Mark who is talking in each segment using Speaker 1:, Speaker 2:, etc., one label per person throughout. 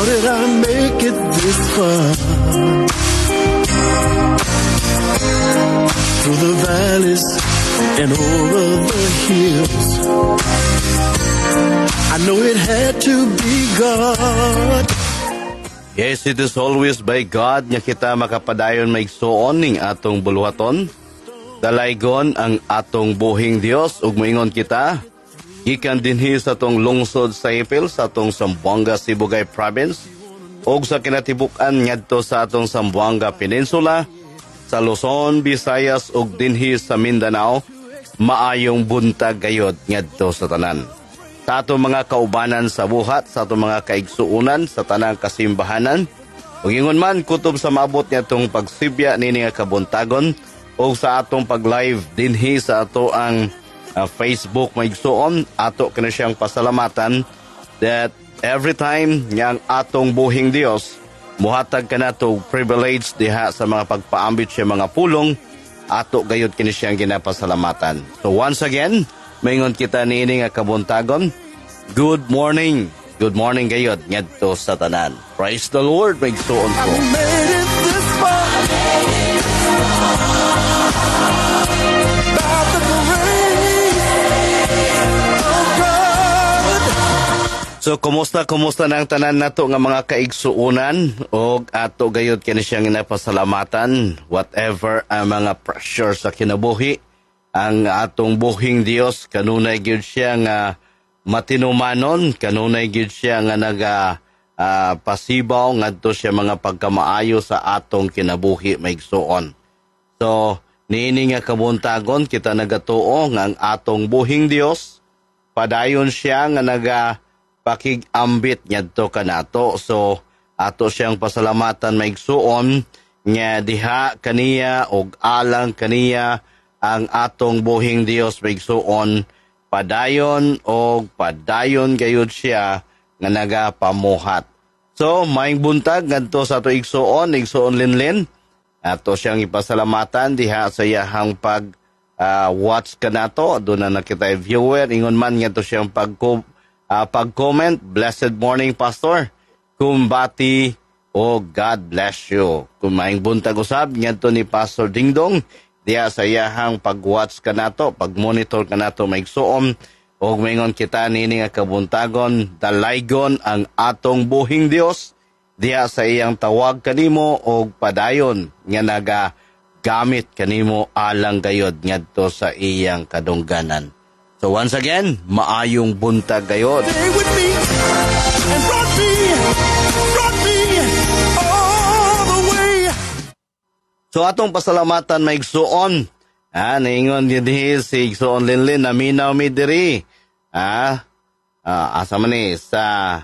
Speaker 1: How did I make it this far? Through the valleys and over the hills, I know it had to be God.
Speaker 2: Yes, it is always by God nga kita makapadayon maigsuon ning atong buluhaton. Dalaygon ang atong buhing Dios ug moingon kita gikan dinhi sa atong lungsod sa Ipil sa atong Zamboanga, Sibugay Province ug sa kinatibuk-an ngadto sa atong Zamboanga Peninsula, sa Luzon, Visayas ug dinhi sa Mindanao. Maayong buntag gayod ngadto sa tanan. Sa atong mga kaubanan sa buhat, sa atong mga kaigsuunan, sa tanang kasimbahanan, ug ingon man kutob sa maabot niya itong pagsibya nini nga kabuntagon o sa atong pag-live dinhi sa ato ang Facebook maigsuon, ato kini siyang pasalamatan that every time niyang atong buhing Dios muhatag kanato privilege diha sa mga pagpaambit siya mga pulong, ato gayud kini siyang ginapasalamatan. So once again, maingon kita niini nga kabuntagon, good morning. Good morning gayod ngadto sa tanan. Praise the Lord, maigsuon ko.
Speaker 1: I made it this far. By the grace of God.
Speaker 2: So kumusta na ang tanan nato nga mga kaigsuunan og ato gayud kini siyang ginapasalamatan whatever ang mga pressure sa kinabuhi. Ang atong buhing Dios kanunay gyud siya nga matinumanon, kanunay gyud siya nga pasibaw ngadto siya mga pagkamaayo sa atong kinabuhi maigsuon. So niini nga kabuntagon kita nagatuo nga ang atong buhing Dios padayon siya nga pakig-ambit ngadto kanato. So ato siyang pasalamatan maigsuon nga diha kaniya og alang kaniya ang atong buhing Dios maigsuon padayon o padayon gayud siya nga nagapamuhat. So maayong buntag ngadto sa ato igsuon Linlin. Ato siyang ipasalamatan diha sa iyahang watch kanato. Doon na nakita viewer ingon man ngadto siyang pag-comment. Blessed morning Pastor. Kumbati o God bless you. Kung maayong buntag usab ngadto ni Pastor Dingdong diya sa iyahang pag-watch kanato, pag-monitor kanato maigsuon og maingon kita nini nga kabuntagon, dalaygon ang atong buhing Dios diya sa iyang tawag kanimo og padayon nga nagagamit kanimo alang gayod ngadto sa iyang kadungganan. So once again, maayong buntag gayod.
Speaker 1: Stay with me and brought me all the way.
Speaker 2: So atong pasalamatan maigsuon. Naingon dinhi si Igsuon Linlin na minaw mi diri. Asa man ni sa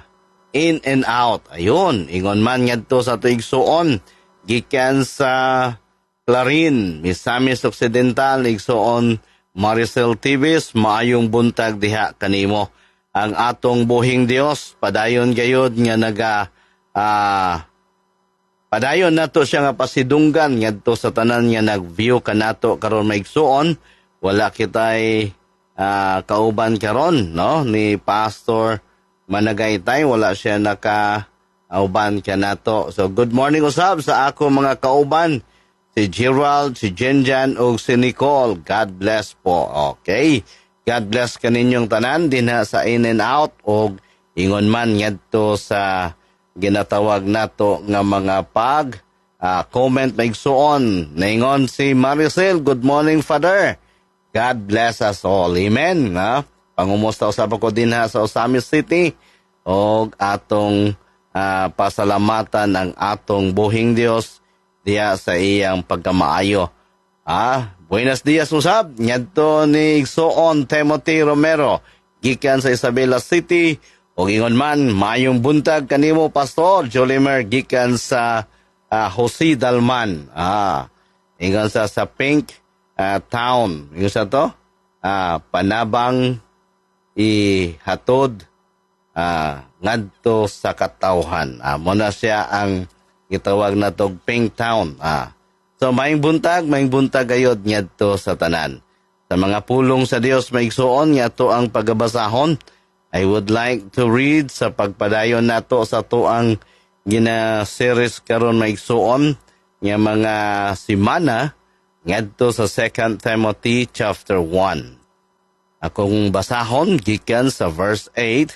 Speaker 2: in and out. Ayun, ingon man ngadto sa ato igsuon gikan sa Clarin, Misamis Occidental, igsuon Maricel Tibis, maayong buntag diha kanimo. Ang atong buhing Dios padayon gayud nga padayon nato siya nga pasidunggan ngadto sa tanan nga nag-view kanato karon maigsuon. Wala kitay kauban karon no ni Pastor Managaytay, wala siya naka-auban kanato. So good morning usab sa ako mga kauban, si Gerald, si Jenjan ug si Nicole. God bless po. Okay. God bless kaninyong tanan dinha sa in and out og ingon man ngadto sa ginatawag nato nga mga comment maigsuon. Naingon si Maricel, good morning Father. God bless us all. Amen. Pangumusta usab ako din sa Osamis City og atong pasalamatan ang atong buhing Dios diya sa iyang pagkamaayo. Buenos dias usab ngadto ni Igsuon Timothy Romero gikan sa Isabela City. O ingon man, mayong buntag kanimo Pastor Jolimer gikan sa Jose Dalman. Ingon sa Pink Town. Ingon sa to? Panabang ihatod ngadto sa katawhan. Muna siya ang gitawag na tog Pink Town. So mayong buntag gayod ngadto sa tanan. Sa mga pulong sa Dios maigsuon nga to ang pagabasahon. I would like to read sa pagpadayon nato sa tuang gina-series karon maigsuon nga mga simana ngadto sa 2 Timothy chapter 1. Akong basahon gikan sa verse 8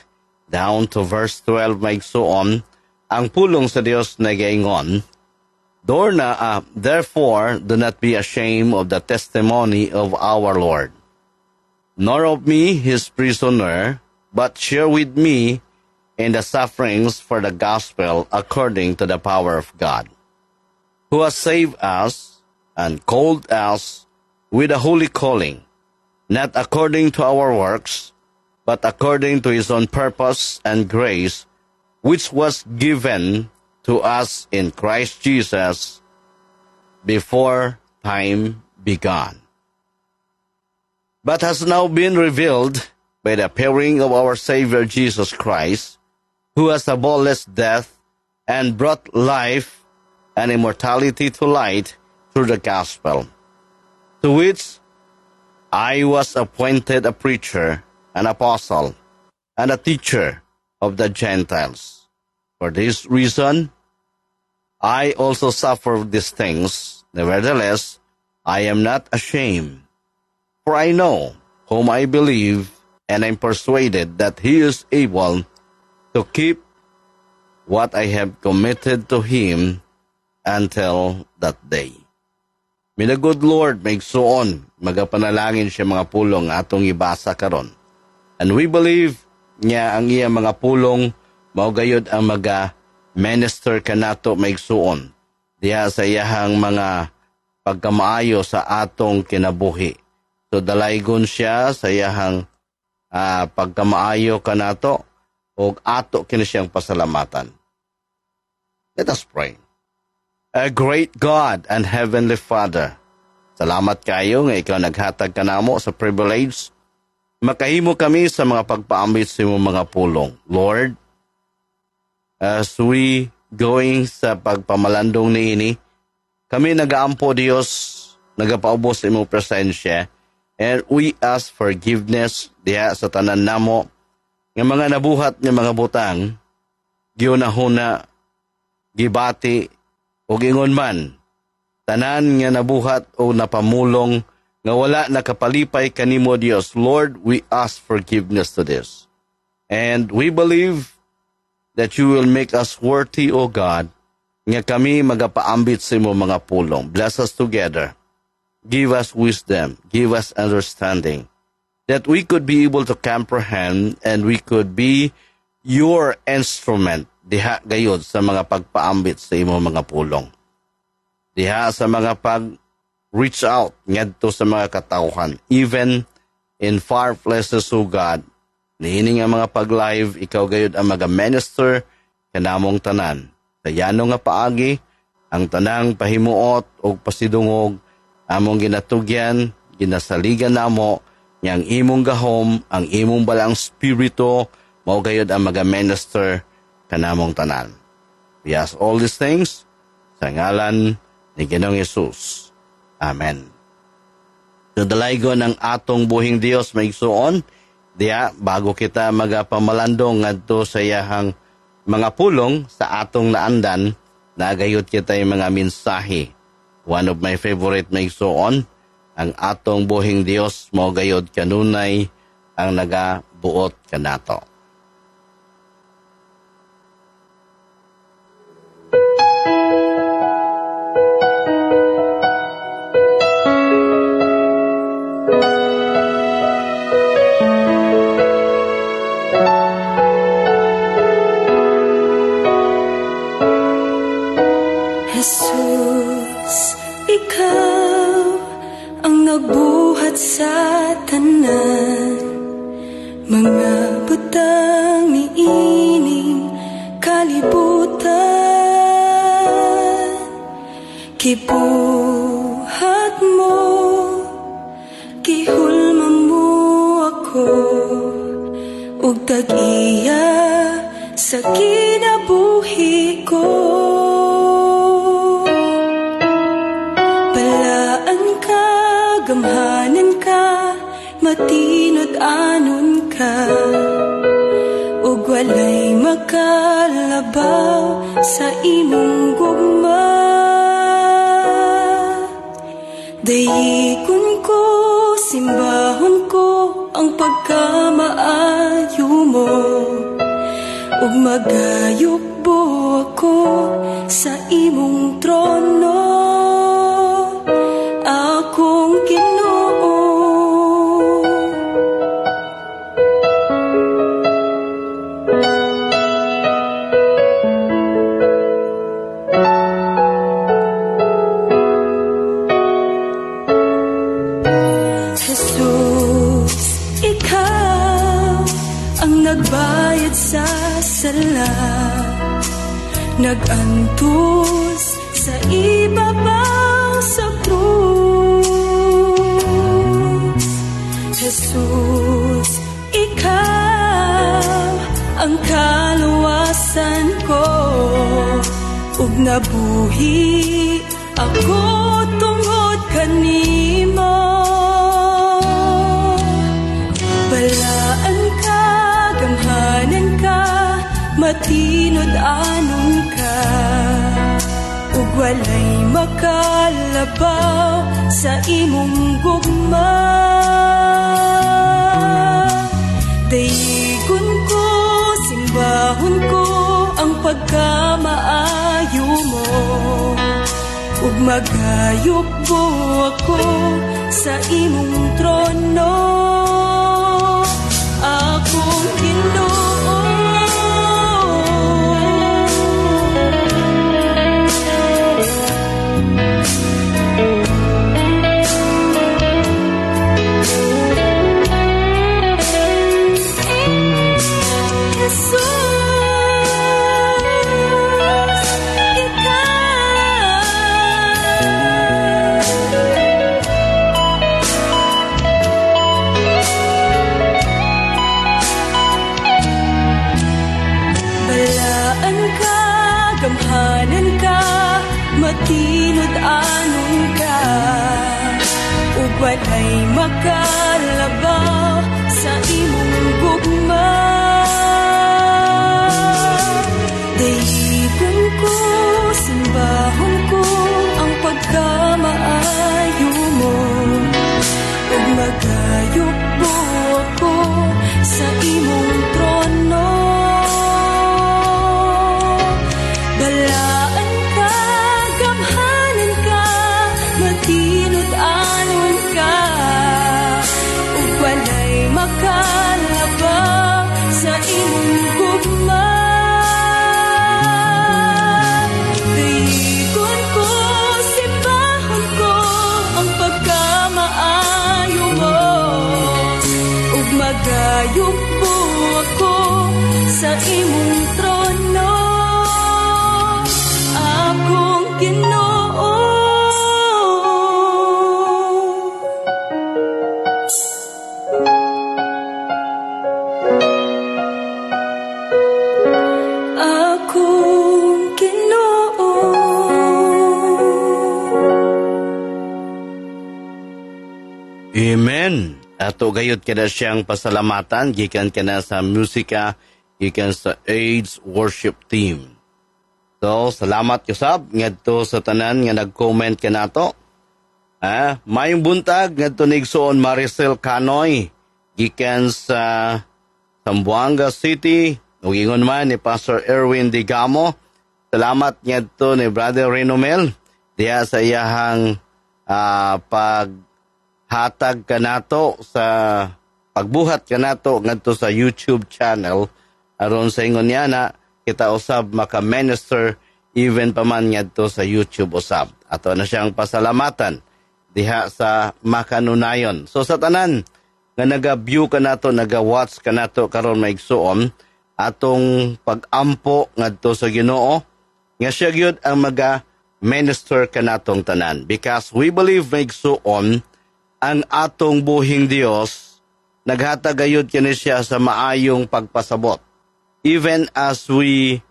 Speaker 2: down to verse 12 maigsuon ang pulong sa Dios nagaingon, Therefore, do not be ashamed of the testimony of our Lord, nor of me, his prisoner, but share with me in the sufferings for the gospel according to the power of God, who has saved us and called us with a holy calling, not according to our works, but according to his own purpose and grace, which was given to us in Christ Jesus before time began, but has now been revealed by the appearing of our Savior Jesus Christ, who has abolished death and brought life and immortality to light through the gospel, to which I was appointed a preacher, an apostle, and a teacher of the Gentiles. For this reason, I also suffer these things. Nevertheless, I am not ashamed, for I know whom I believe, and I'm persuaded that he is able to keep what I have committed to him until that day. May the good Lord maigsuon, magapanalangin siya mga pulong atong ibasa karon. And we believe niya ang iya mga pulong maugayod ang minister kanato maigsuon diha sa iyahang mga pagkamaayo sa atong kinabuhi. So dalaygon siya sa iyahang pagkamaayo kanato o ato kini siyang pasalamatan. Let us pray. A great God and Heavenly Father, salamat kayo nga ikaw naghatag kanamo sa privilege makahimo kami sa mga pagpaambit sa imong mga pulong. Lord, as we going sa pagpamalandong niini, kami nagaampo Dios, nagapaubos sa imong presensya, and we ask forgiveness diha sa tanan namo nga mga nabuhat nga mga butang, gihunahuna, gibati, o gingon man, tanan nga nabuhat o napamulong nga wala nakapalipay kanimo Dios. Lord, we ask forgiveness to this. And we believe that you will make us worthy, O God, nga kami magapaambit sa imo mga pulong. Bless us together. Give us wisdom. Give us understanding. That we could be able to comprehend and we could be your instrument diha gayod sa mga pagpaambit sa imo mga pulong. Diha sa mga pag-reach out ngadto sa mga katawhan, even in far places, O God, niini nga mga pag-live, ikaw gayod ang mag-minister kanamong tanan. Sayano nga paagi, ang tanang pahimuot o pasidungog, among ginatugyan, ginasaligan namo, yang imong gahom, ang imong balang spirito, mao gayod ang mag-minister kanamong tanan. We ask all these things sa ngalan ni Ginoong Hesus. Amen. So dalaygon ng atong buhing Dios maigsuon, diya bago kita magapamalandong ngadto sa iyahang mga pulong sa atong naandan, nagayot kita yung mga mensahe. One of my favorite maigsuon, ang atong buhing Dios mao gayod kanunay ang nagabuot kanato.
Speaker 3: Jesus, ikaw ang nagbuhat sa tanan, mga butang niining kalibutan. Gibuhat mo, gihulma mo ako, ug tag-iya sa kinabuhi ko. Gamhanan ka, matinod anon ka, makalabaw sa imong gugma. Dayikon ko, simbahon ko ang pagkamaayo mo, ug magayukbo ako sa imong trono, akong Ginoo. Jesus, ikaw ang nagbayad sa sala, nagantos sa ibabaw sa krus. Jesus, ikaw ang kaluwasan ko, ug nabuhi ako tungod kanimo. Balaan ka, gamhanan ka, matinod anon ka, ug walay makalabaw sa imong gugma. Dayigon ko, simbahon ko ang pagkamaayo mo, ug magayukbo ako sa imong trono, akong Ginoo. Gamhanan ka, matinod anon ka, ug walay makalabaw sa imong gugma. Dayigon ko, simbahon ko ang pagkamaayo mo, ug magayukbo ako sa imong trono. Balaan ka, gamhanan ka, matinod anon ka, ug walay makalabaw sa imong gugma. Dayigon ko, simbahon ko ang pagkamaayo mo, ug magayukbo ako sa imong trono, akong Ginoo. Akong Ginoo.
Speaker 2: Amen. Ato gayud kada siyang pasalamatan gikan kana sa musika, gikan sa AIDS worship team. So, salamat Yusab ngadto sa tanan nga nag-comment ka nato. Mayong buntag ngadto nigsuon Maricel Canoy gikan sa Zamboanga City. Ug ingon man ni Pastor Erwin Digamo. Salamat ngadto ni Brother Renomel diha sa iyahang paghatag kanato sa pagbuhat kanato ngadto sa YouTube channel aron sa ingon niya na kita usab maka-minister even pa man ngadto sa YouTube usab. Ato na siyang pasalamatan diha sa makanunayon. So sa tanan nga naga-view kanato, naga-watch kanato karon maigsuon atong pag-ampo ngadto sa Ginoo nga siya gyud ang maga-minister kanatong tanan, because we believe maigsuon ang atong buhing Dios naghatag gayud kini siya sa maayong pagpasabot. Even as we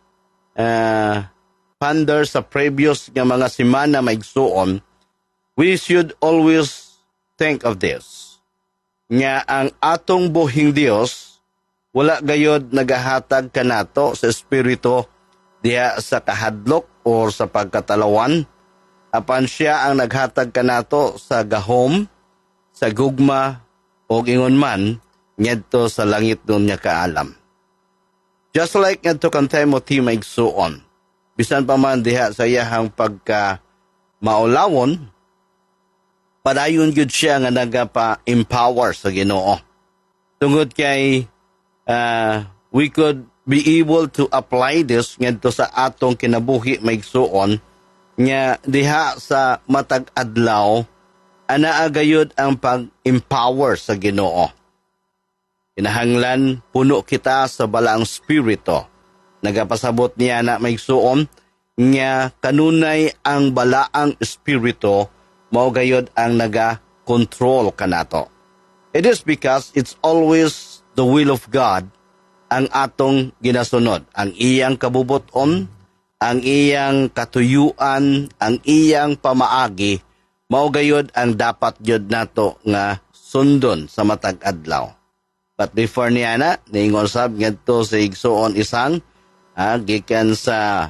Speaker 2: ponder sa previous nga mga semana maigsuon, we should always think of this, nga ang atong buhing Dios wala gayod nagahatag kanato sa espiritu diha sa kahadlok o sa pagkatalawan. Apan siya ang naghatag kanato sa gahom, sa gugma, o ingon man, ngadto sa langit nun niya kaalam. Just like ngadto kan Timothy maigsuon, bisan pa man diha sa iyahang pagka maulawon, padayon gyud siya nga nagapa-empower sa Ginoo. Tungod kay we could be able to apply this ngadto sa atong kinabuhi maigsuon nga diha sa matag adlaw anaa gayud ang pag-empower sa Ginoo. Kinahanglan puno kita sa balaang spirito. Nagapasabot niya na maigsuon nga kanunay ang balaang espiritu mao gayud ang naga-control kanato. It is because it's always the will of God ang atong ginasunod. Ang iyang kabubuton, ang iyang katuyuan, ang iyang pamaagi, mao gayud ang dapat gyud nato nga sundon sa matag adlaw. But before niya na, niingon sab ngadto sa igsuon isang gikan sa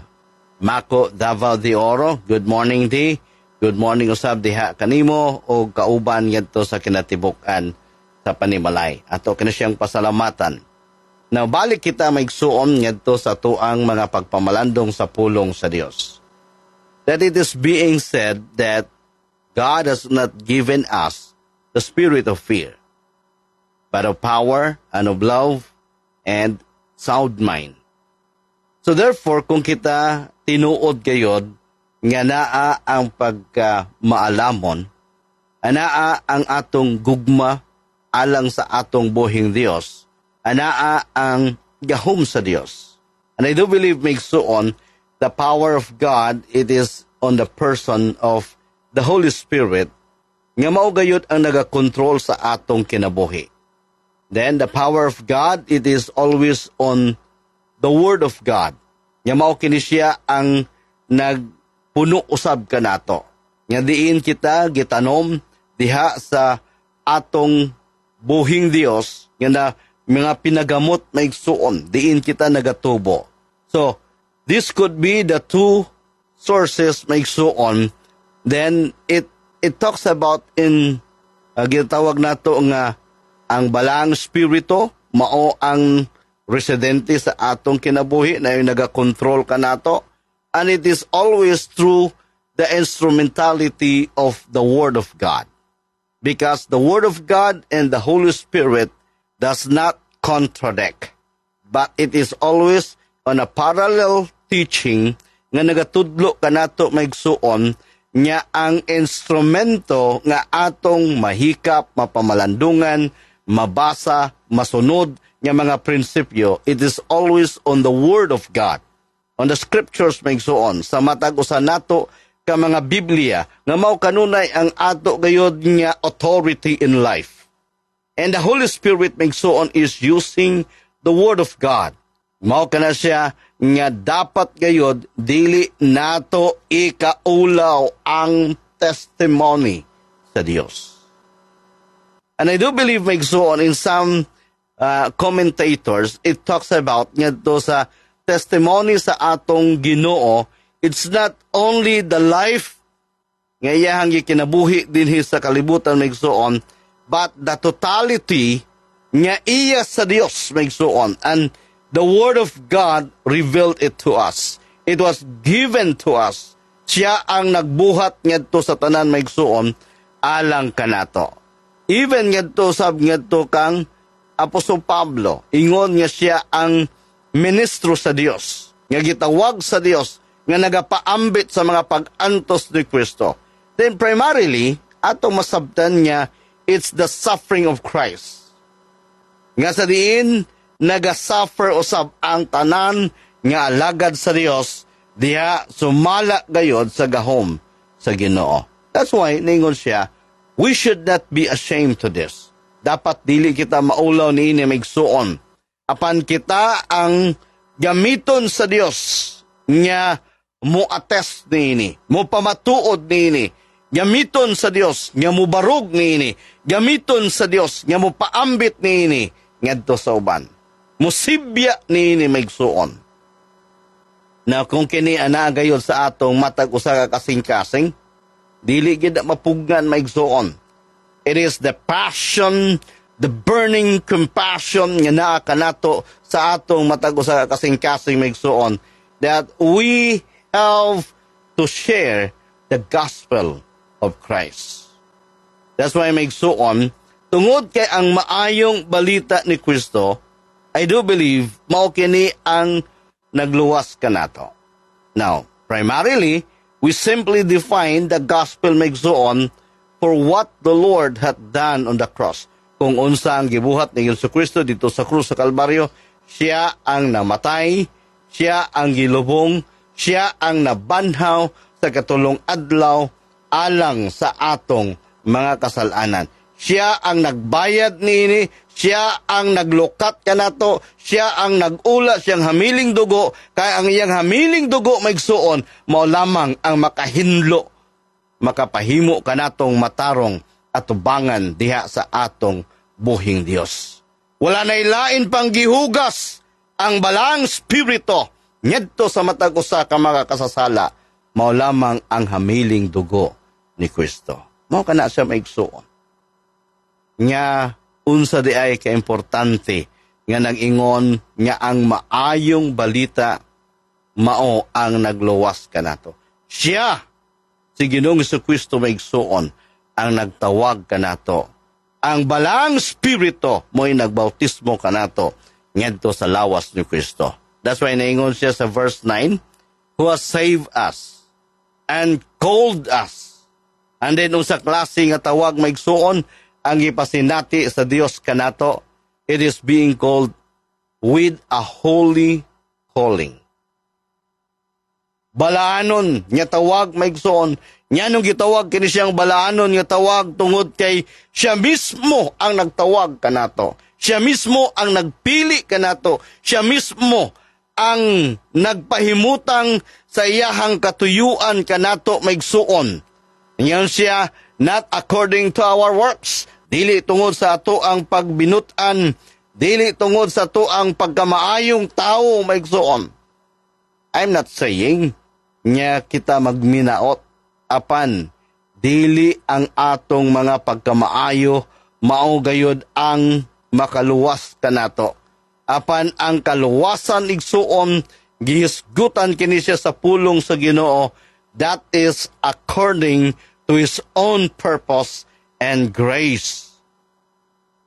Speaker 2: Mako, Davao de Oro. Good morning di. Good morning usab diha kanimo o kauban ngadto sa kinatibuk-an sa Panimalay. Ato kini siyang pasalamatan. Now balik kita maigsuon ngadto sa tuang mga pagpamalandong sa pulong sa Dios. That it is being said that God has not given us the spirit of fear, but of power and of love and sound mind. So therefore, kung kita tinuod gayod nga naa ang pagka-maalamon, anaa ang atong gugma alang sa atong buhing Dios, anaa ang gahom sa Dios. And I do believe maigsuon, the power of God, it is on the person of the Holy Spirit, nga mao gayud ang nagakontrol sa atong kinabuhi. Then the power of God, it is always on the Word of God. Nga mao kini siya ang nagpuno usab kanato. Nga diin kita gitanom diha sa atong buhing Dios nga na mga pinagamot na igsuon, diin kita nagatubo. So, this could be the two sources na igsuon. Then, it talks about in, ginatawag nato nga, ang balang spirito, mao ang residente sa atong kinabuhi na yung nagakontrol ka nato. And it is always through the instrumentality of the Word of God. Because the Word of God and the Holy Spirit does not contradict, but it is always on a parallel teaching nga nagatudlo kanato maigsuon nga ang instrumento nga atong mahikap, mapamalandungan, mabasa, masunod nga mga prinsipyo, it is always on the Word of God, on the Scriptures maigsuon, sa matag usa nato ka mga Biblia nga mao kanunay ang ato gayud nga authority in life. And the Holy Spirit maigsuon is using the Word of God. Mao kana siya nga dapat gayud dili nato ikaulaw ang testimony sa Dios. And I do believe maigsuon in some commentators, it talks about ngadto sa testimony sa atong Ginoo, it's not only the life nga iyahang gikinabuhi dinhi sa kalibutan maigsuon, but the totality nga iya sa Dios maigsuon, and the Word of God revealed it to us. It was given to us. Siya ang nagbuhat ngadto sa tanan maigsuon alang kanato. Even ngadto sab ngadto kang Apostol Pablo, ingon nga siya ang ministro sa Dios, nga gitawag sa Dios, nga nagapaambit sa mga pag-antos ni Kristo. Then primarily, atong masabtan niya, it's the suffering of Christ. Nga sa diin, nagasuffer usab ang tanan nga alagad sa Dios, diha sumala gayod sa gahom sa Ginoo. That's why, ningon siya, we should not be ashamed to this. Dapat dili kita maulaw niini maigsuon. Apan kita ang gamiton sa Dios nga mo-attest niini, mo pamatuod niini. Gamiton sa Dios nga mo barug niini. Gamiton sa Dios nga mo paambit niini ngadto sa uban. musibya niini maigsuon. Na kung kini ana gayod sa atong matag usa ka kasing-kasing, dili gid mapugnan maigsuon. It is the passion, the burning compassion nga naa kanato sa atong matag usa ka kasing-kasing maigsuon that we have to share the gospel of Christ. That's why maigsuon, tungod kay ang maayong balita ni Kristo, I do believe mao kini ang nagluwas kanato. Now, primarily, we simply define the gospel maigsuon for what the Lord hath done on the cross. Kung unsa ang gibuhat ni Jesucristo dito sa krus sa Kalbaryo, siya ang namatay, siya ang gilubong, siya ang nabanhaw sa katulong adlaw alang sa atong mga kasalanan. Siya ang nagbayad niini, siya ang naglukat kanato, siya ang nagula siyang hamiling dugo, kaya ang iyang hamiling dugo maigsuon, mao lamang ang makahinlo, makapahimo kanatong matarong at tubangan diha sa atong buhing Dios. Wala na ilain pang gihugas ang balang spirito ngadto sa matag usa ka mga kasasala, mao lamang ang hamiling dugo ni Kristo. Mao kana siya maigsuon. Nga unsa di ay kaimportante nga nag-ingon nga ang maayong balita mao ang nagluwas kanato. Siya si Ginoong Jesucristo maigsuon ang nagtawag kanato. Ang balang spirito mo'y nagbautismo kanato ngadto sa lawas ni Kristo. That's why naingon siya sa verse 9, who has saved us and called us. And then usa klase nga tawag maigsuon ang ipasinati sa Dios kanato, it is being called with a holy calling. Balaanon nga tawag maigsuon, nganong gitawag kini siyang balaanon nga tawag tungod kay siya mismo ang nagtawag kanato. Siya mismo ang nagpili kanato. Siya mismo ang nagpahimutang sa iyahang katuyuan kanato maigsuon. Ngayon siya, not according to our works, dili tungod sa ato ang pagbinutan, dili tungod sa ato ang pagkamaayong tao maigsuon. I'm not saying nga kita magminaot, apan dili ang atong mga pagkamaayo mao gayud ang makaluwas kanato. Apan ang kaluwasan igsuon, gihisgutan kini siya sa pulong sa Ginoo, that is according to His own purpose and grace.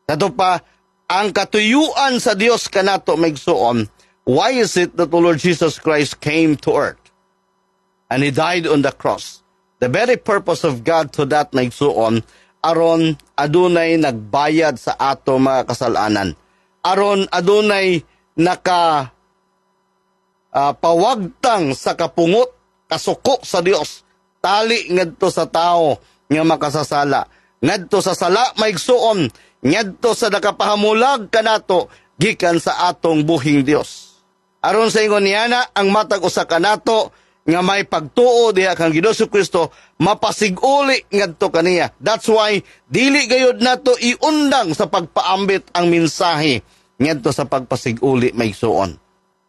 Speaker 2: Kato pa, ang katuyuan sa Dios kanato maigsuon, why is it that the Lord Jesus Christ came to earth and He died on the cross? The very purpose of God to that maigsuon, aron adunay nagbayad sa ato mga kasalanan. Aron adunay pawagtang sa kapungot, kasuko sa Dios, tali ngadto sa tao nga makasasala, ngadto sa sala maigsuon, ngadto sa nakapahamulag kanato gikan sa atong buhing Dios. Aron sa ingon niyana ang matag usa kanato nga may pagtuo diha kang Ginoo Kristo, mapasiguli ngadto kaniya. That's why dili gayud nato iundang sa pagpaambit ang mensahe ngadto sa pagpasiguli maigsuon.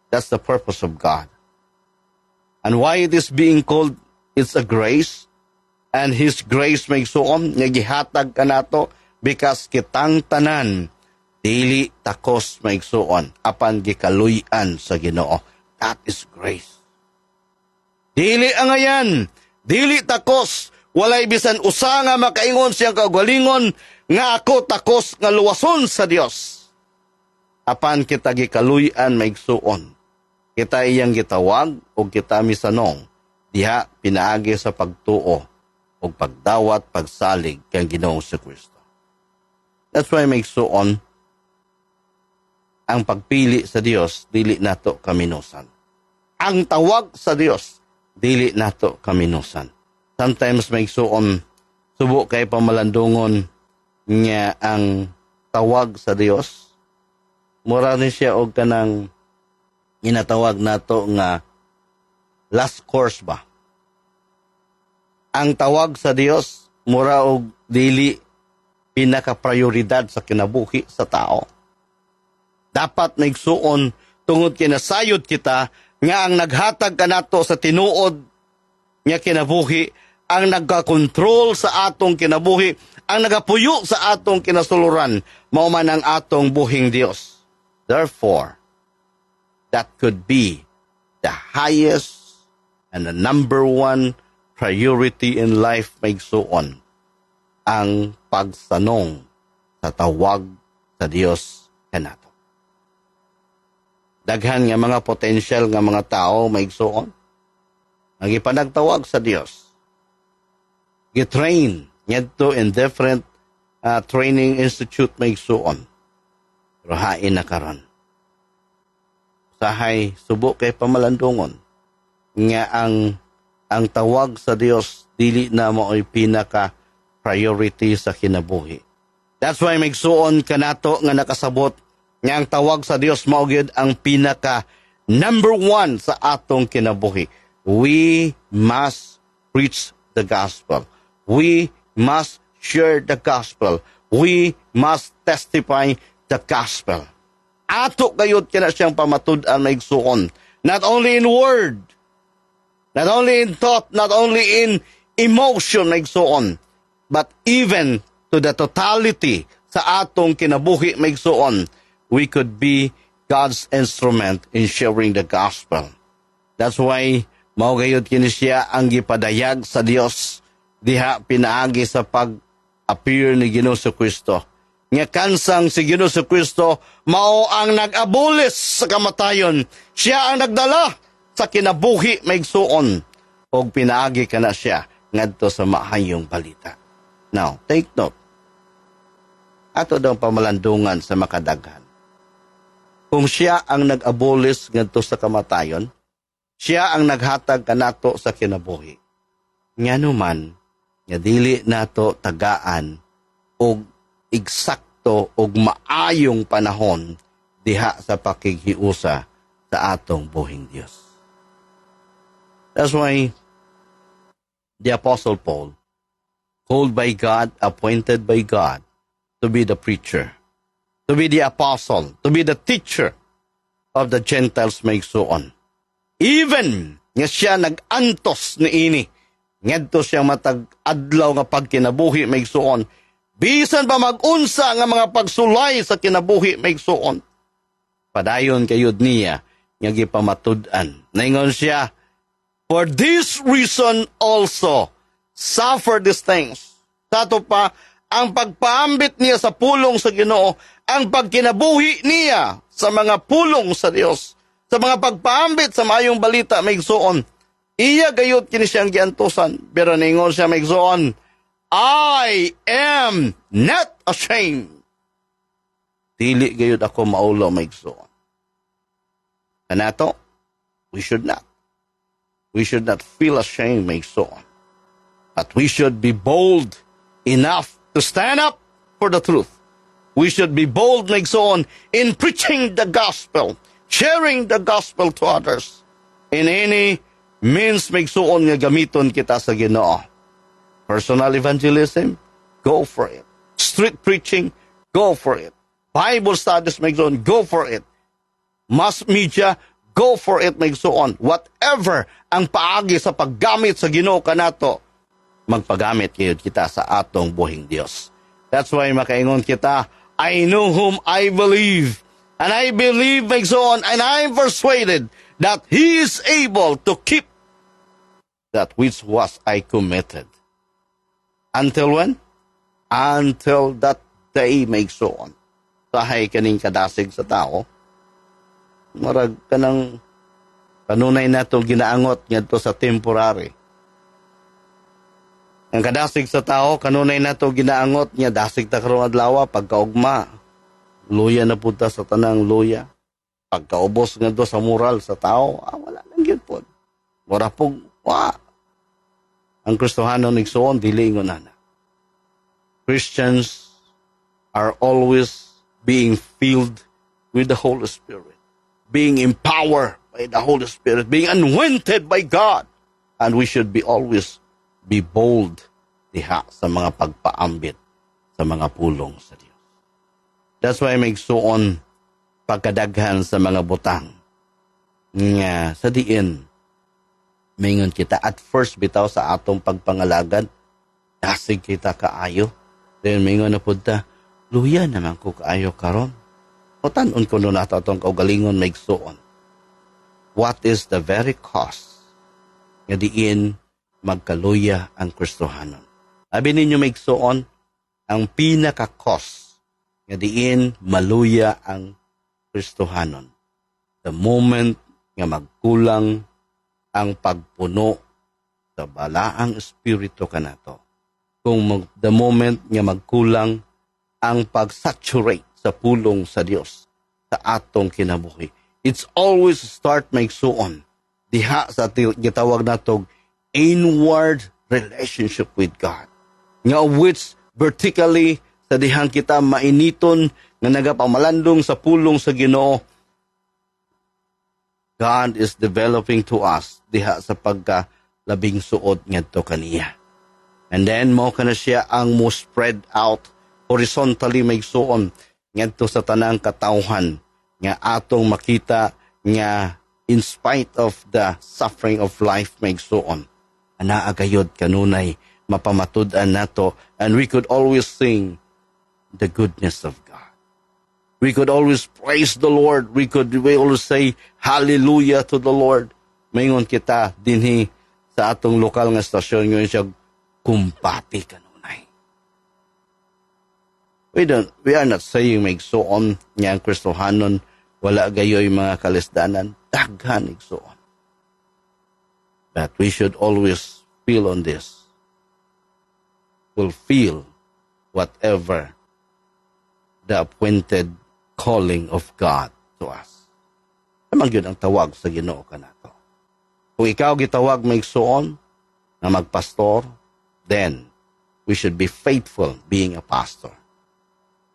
Speaker 2: That's the purpose of God. And why it is being called, it's a grace, and His grace maigsuon nga gihatag kanato because kitang tanan dili takos maigsuon apan gikaluy-an sa Ginoo. That is grace. Dili angayan, dili takos, walay bisan usa nga makaingon siyang kaugalingon nga ako takos nga luwason sa Dios. Apan kita gikaluy-an maigsuon. Kita iyang gitawag o kita misanong diha pinaagi sa pagtuo o pagdawat pagsalig kang Ginoong Kristo. That's why maigsuon ang pagpili sa Dios dili nato kaminusan. Ang tawag sa Dios dili nato kaminusan. Sometimes maigsuon subo kay pamalandungon nga ang tawag sa Dios mura ni siya og kanang inatawag nato nga last course ba. Ang tawag sa Dios mura og dili pinaka-prioridad sa kinabuhi sa tao. Dapat maigsuon tungod kinasayod kita nga ang naghatag kanato sa tinuod nga kinabuhi, ang nagkakontrol sa atong kinabuhi, ang nagapuyo sa atong kinasuluran, mao man ang atong buhing Dios. Therefore, that could be the highest and the number one priority in life, maigsuon, ang pagsanong sa tawag sa Dios kanato. Daghan nga mga potential nga mga tao maigsuon ang ipanagtawag sa Dios. Gitrain ngadto in different training institute maigsuon. Pero hain na karon. Sahay subo kay pamalandungon nga ang tawag sa Dios dili na mao'y pinaka priority sa kinabuhi. That's why maigsuon kanato nga nakasabot nga ang tawag sa Dios mao gyud ang pinaka number one sa atong kinabuhi. We must preach the gospel. We must share the gospel. We must testify the gospel. Ato kayod kina siyang pamatud-an maigsuon. Not only in word, not only in thought, not only in emotion maigsuon, but even to the totality sa atong kinabuhi maigsuon. We could be God's instrument in sharing the gospel. That's why mao gayud kini siya ang gipadayag sa Dios diha pinaagi sa pag-appear ni Ginoong Kristo. Nga kansang si Ginoong Kristo mao ang nag-abolis sa kamatayon. Siya ang nagdala sa kinabuhi maigsuon og pinaagi kana siya ngadto sa maayong balita. Now, take note. Ato daw pamalandungan sa makadaghan. Kung siya ang nag-abolis ngadto sa kamatayon, siya ang naghatag kanato sa kinabuhi. Ngano man nga dili nato tagaan og eksakto og maayong panahon diha sa pakighiusa sa atong buhing Dios. That's why the Apostle Paul, called by God, appointed by God to be the preacher, to be the apostle, to be the teacher of the Gentiles maigsuon. Even nga siya nag-antos ni ini, ngadto siya matag adlaw nga pagkinabuhi maigsuon, bisan pa mag-unsa nga mga pagsulay sa kinabuhi maigsuon. Padayon kayod niya nga gipamatud-an. Naingon siya, for this reason also suffer these things. Sato pa ang pagpaambit niya sa pulong sa Ginoo, ang pagkinabuhi niya sa mga pulong sa Dios, sa mga pagpaambit sa maayong balita maigsuon. Iya gayud kini siyang giantusan, pero ningon siya maigsuon, I am not ashamed. Dili gayud ako maulo maigsuon. Kanato, we should not. We should not feel ashamed maigsuon. But we should be bold enough to stand up for the truth. We should be bold maigsuon in preaching the gospel, sharing the gospel to others. In any means maigsuon nga gamiton kita sa Ginoo. Personal evangelism, go for it. Street preaching, go for it. Bible studies maigsuon, go for it. Mass media, go for it maigsuon. Whatever ang paagi sa paggamit sa Ginoo kanato, magpagamit kayod kita sa atong buhing Dios. That's why makaingon kita, I know whom I believe. And I believe maigsuon, and I am persuaded that He is able to keep that which was I committed. Until when? Until that day maigsuon. Sahay kaning kadasig sa tao, marag kanang kanunay nato ginaangot ngadto sa temporary. Ang kadasig sa tao, kanunay nato ginaangot niya, dasig ta karong adlaw pagkaugma. Luya na punta sa tanang luya. Pagkaubos nga do sa moral sa tao, wala nang gyud pod. Mura pog, ang Kristohano nigsuon, dili ingon na. Christians are always being filled with the Holy Spirit, being empowered by the Holy Spirit, being anointed by God. And we should be always be bold diha sa mga pagpaambit sa mga pulong sa Dios. That's why maigsuon pagkadaghan sa mga butang. Nga, sa diin, mingon kita, at first bitaw sa atong pagpangalagad, dasig kita kaayo. Then mingon na po ta, luya naman ko kaayo karon. O tanon ko nun ato atong kaugalingon maigsuon. What is the very cause nga diin magkaluya ang Kristohanon? Abi ninyo maigsuon, ang pinaka-cause nga diin maluya ang Kristohanon. The moment nga magkulang ang pagpuno sa balaang espiritu kanato. The moment nga magkulang ang pag-saturate sa pulong sa Dios sa atong kinabuhi. It's always start maigsuon diha sa gitawag natog inward relationship with God. Nga which vertically sa dihang kita mainiton nga nagapamalandong sa pulong sa Ginoo, God is developing to us diha sa pagkalabing suod ngadto kaniya. And then mo kana siya ang mo spread out horizontally maigsuon ngadto sa tanang katawhan nga atong makita nga in spite of the suffering of life maigsuon anaa gayud kanunay mapamatud-an nato, and we could always sing the goodness of God. We could always praise the Lord. We always say hallelujah to the Lord. Maingon kita dinhi sa atong lokal nga stasyon ngayon siya kumpati kanunay. We are not saying maigsuon nga ang Kristohanon wala gayoy mga kalisdanan, daghan igsuon. But we should always feel on this. Fulfill whatever the appointed calling of God to us. Naman yun ang tawag sa Ginoo kanato. Kung ikaw gitawag maigsuon na magpastor, then we should be faithful being a pastor.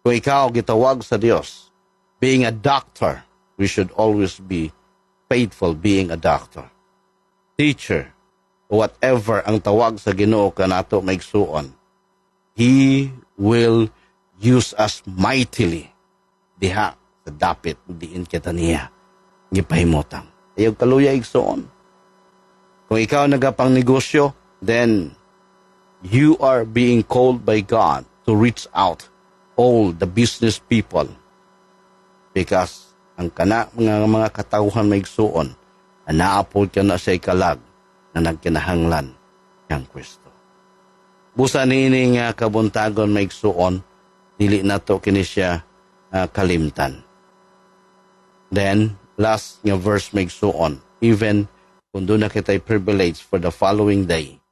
Speaker 2: Kung ikaw gitawag sa Dios being a doctor, we should always be faithful being a doctor. Teacher, whatever ang tawag sa Ginoo kanato maigsuon, He will use us mightily diha sa dapit diin kita niya gipahimotang. Ayaw kaluya igsuon. Kung ikaw nagapang negosyo, then you are being called by God to reach out all the business people, because ang kana mga katawhan maigsuon anaapod ka na sa ikalag na nagkinahanglan ng Kristo. Busa niini nga kabuntagon maigsuon, dili nato kini siya kalimtan. Then last nga verse maigsuon, even kung doon na kita'y privilege for the following day,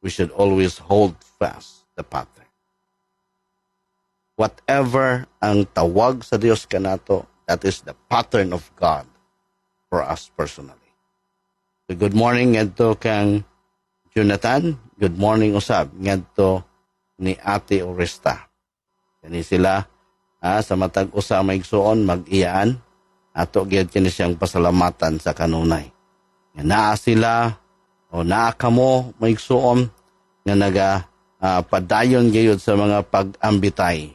Speaker 2: we should always hold fast the pattern. Whatever ang tawag sa Dios kanato, that is the pattern of God for us personally. So good morning ngadto kang Jonathan. Good morning usab ngadto ni Ate Oresta. Kani sila sa matag usa maigsuon mag-iyaan ato gyud kini siyang pasalamatan sa kanunay. Nga naa sila o naa kamo maigsuon nga naga padayon gayud sa mga pag-ambitay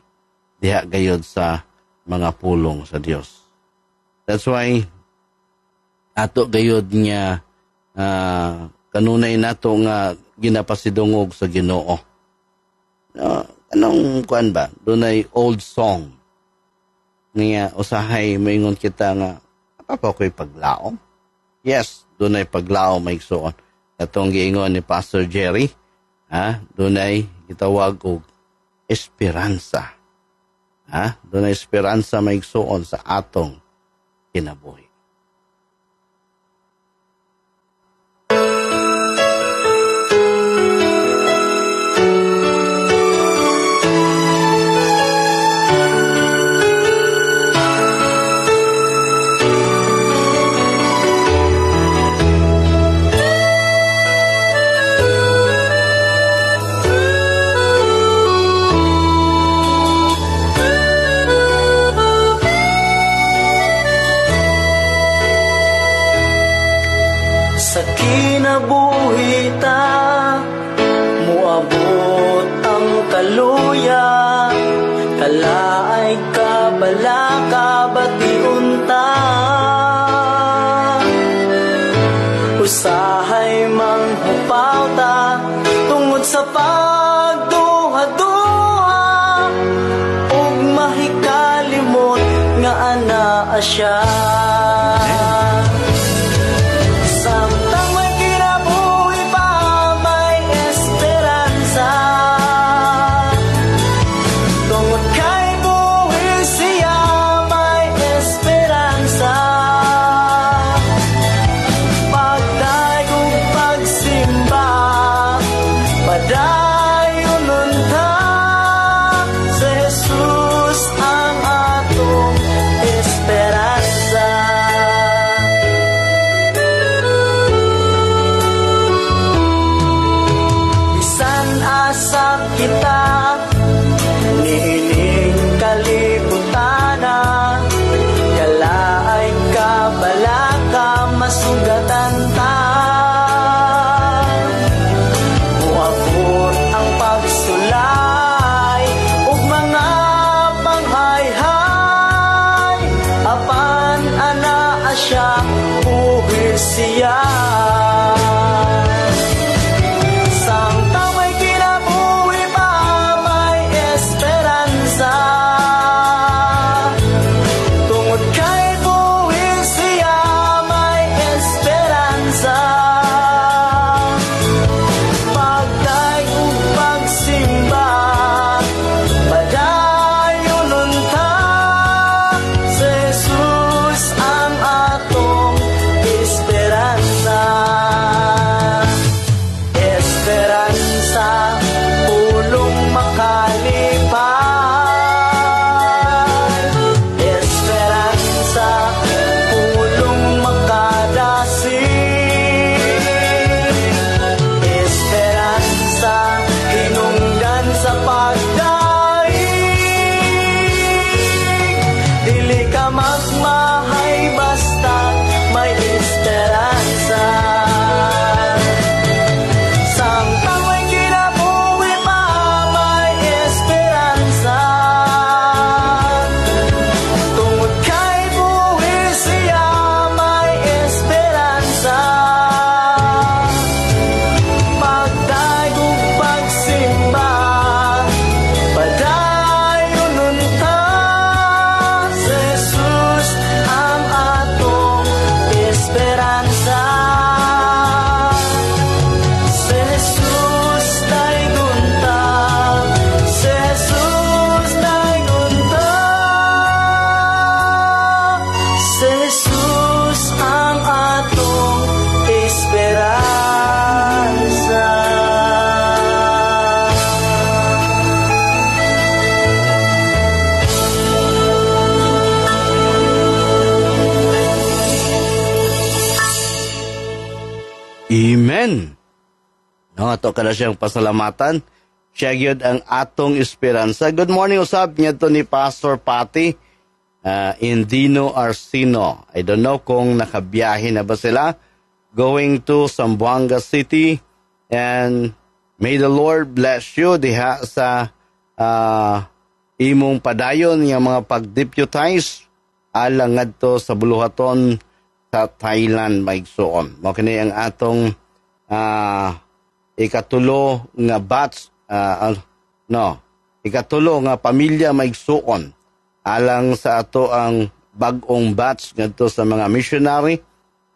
Speaker 2: diha gayud sa mga pulong sa Dios. That's why ato gayud nga kanunay nato nga ginapasidungog sa Ginoo. Anong kuan ba? Dunay old song nga usahay moingon kita nga apa ko'y paglaom. Yes, dunay paglaom maigsuon. Atong giingon ni Pastor Jerry, dunay gitawag og esperanza. Dunay esperanza maigsuon sa atong kinabuhi.
Speaker 4: Sa kinabuhi ta muabot ang kaluya, kalaay ka kabalaka batiunta usahay manghupaw ta tungod sa pagduha-duha ug mahikalimot nga anaa siya. Samtang may kinabuhi pa may esperansa tungod kay buhi siya may esperansa. Pagdayong pagsimba padayon unta sa Jesus ang atong esperansa. Bisan asa kita niining kalibutana kalaay kabalaka masugatan ta muabot ang pagsulay ug mga panghayhay apan anaa siya buhi siya. Samtang may kinabuhi pa may esperansa tungod kay buhi siya may esperansa. Pagdayong pagsimba padayon unta sa Jesus ang atong esperansa. Esperansa pulong makalipay, esperansa pulong makadasig, esperansa hinungdan sa pagdaig. Dili ka magmahay basta may esperansa. Samtang may kinabuhi pa may esperansa tungod kay buhi siya may esperansa. Pagdayong pagsimba padayon unta sa Jesus ang atong esperansa. Sa Jesus daygunta, sa Jesus daygunta, sa Jesus ang atong esperansa.
Speaker 2: Amen. No, ato kada siyang pasalamatan. Siya gyud ang atong esperansa. Good morning usab ngadto ni Pastor Patty Indino Arsino. I don't know kung nakabiyahe na ba sila going to Zamboanga City, and may the Lord bless you diha sa imong padayon nga mga pag-deputize alang ngadto sa buluhaton sa Thailand maigsuon. Mao kini ang atong ikatulo nga batch ikatulo nga pamilya maigsuon alang sa ato ang bag-ong batch ngadto sa mga missionary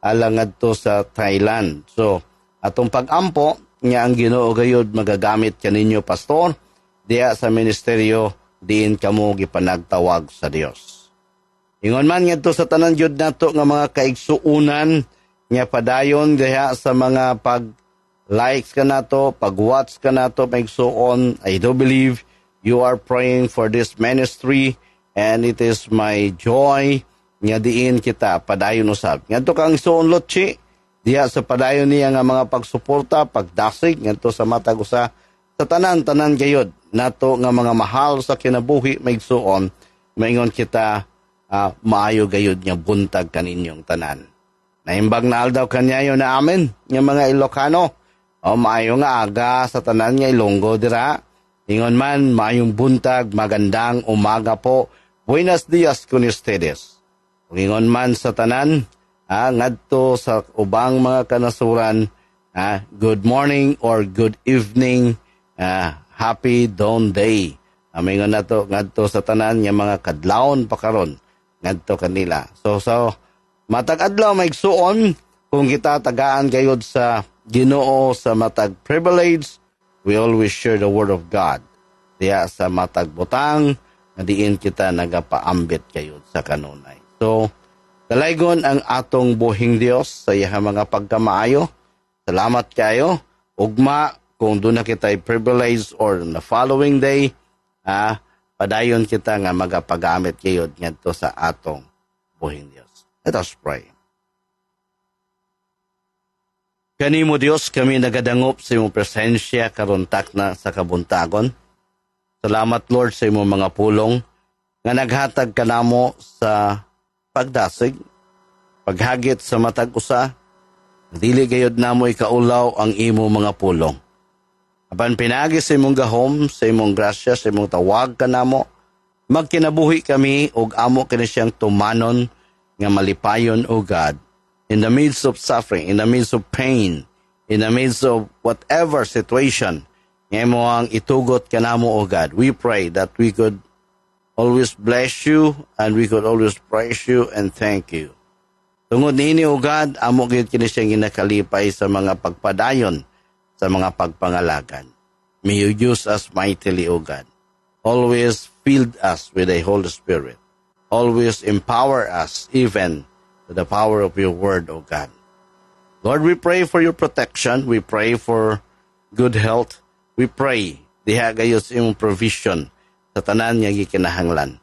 Speaker 2: alang ngadto sa Thailand. So atong pag-ampo nga ang Ginoo gayud magagamit kaninyo pastor diha sa ministeryo diin kamo gipanagtawag sa Dios. Ingon man ngadto sa tanan jud nato nga mga kaigsuunan nga padayon diha sa mga pag-likes ka nato, pag-watch ka nato maigsuon. I do believe you are praying for this ministry, and it is my joy nga diin kita padayon usab. Ngadto kang igsuon Lotchi diha sa padayon niya nga mga pagsuporta, pagdasig ngadto sa matag usa sa tanan-tanan gayud nato nga mga mahal sa kinabuhi maigsuon. Maingon kita maayo gayud nga buntag kaninyong tanan. Naimbag na aldaw kanyayo na amin nga mga Ilocano. O maayo nga aga sa tanan nga Ilonggo dira. Ingon man maayong buntag, magandang umaga po Buenos dias con ustedes. Ingon man sa tanan, ngadto sa ubang mga kanasuran, good morning or good evening, happy dawn day. Amingon nato ngadto sa tanan nga mga kadlawon pa karon ngadto kanila. So matag adlaw maigsuon kung kita tagaan kayod sa Ginoo sa matag privilege, we always share the word of God. Diya sa matag butang nga diin kita nagapaambit kayo sa kanunay. So, kalaygon ang atong buhing Dios sa iya mga pagkamaayo. Salamat kayo. Ugma, kung doon na kita privilege or na following day, padayon kita nga magapagamit kayo ngadto sa atong buhing Dios. Let us pray. Kanimo Dios, kami nagadangop sa imong presensya karon takna sa kabuntagon. Salamat Lord sa imong mga pulong nga naghatag kanamo sa pagdasig, paghagit sa matag usa, dili gayud namo ikaulaw ang imo mga pulong. Apan pinagi sa imong gahom, sa imong grasya, sa imong tawag kanamo, magkinabuhi kami og amo kini siyang tumanon nga malipayon o God in the midst of suffering, in the midst of pain, in the midst of whatever situation. Ngayon mo ang itugot ka na mo, O God. We pray that we could always bless you and we could always praise you and thank you. Tungod nini, O God, amo gid kini siyang ginakalipay sa mga pagpadayon, sa mga pagpangalagan. May you use us mightily, O God. Always fill us with the Holy Spirit. Always empower us even to the power of your word, O God. Lord, we pray for your protection. We pray for good health. We pray, diha gayud sa imong provision sa tanan nga gikinahanglan.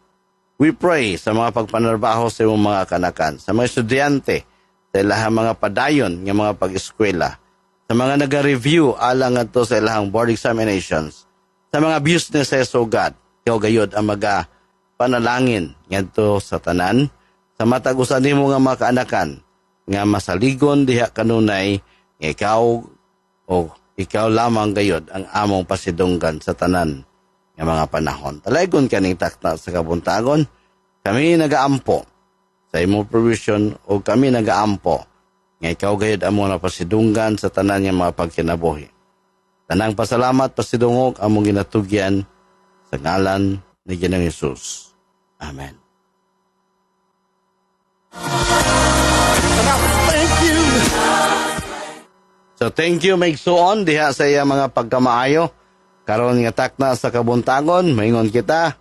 Speaker 2: We pray sa mga pagpanarbaho sa imong mga kanakan, sa mga estudyante, sa ilahang mga padayon nga mga pag-eskwela, sa mga naga-review alang ngadto sa ilahang board examinations, sa mga businesses, O God, ikaw gayud ang panalangin ngadto sa tanan, sa matag usa nimo nga mga kaanakan, nga masaligon diha kanunay, ikaw lamang gayod ang among pasidunggan sa tanan ng mga panahon. Talaygon kaning takna sa kabuntagon, kami nagaampo sa imong provision o kami nagaampo nga ikaw gayod among napasidunggan sa tanan ng mga pagkinabuhi. Tanang pasalamat, pasidungog among ginatugyan sa ngalan ni Ginoong Hesus. Amen.
Speaker 1: Thank you.
Speaker 2: So thank you maigsuon diha sa iya mga pagkamaayo. Karon nga takna sa kabuntagon, maingon kita.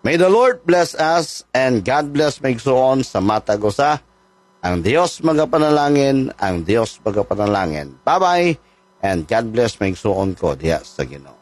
Speaker 2: May the Lord bless us and God bless maigsuon sa matag usa. Ang Dios magapanalangin, ang Dios magapanalangin. Bye-bye and God bless maigsuon ko diha sa Ginoo.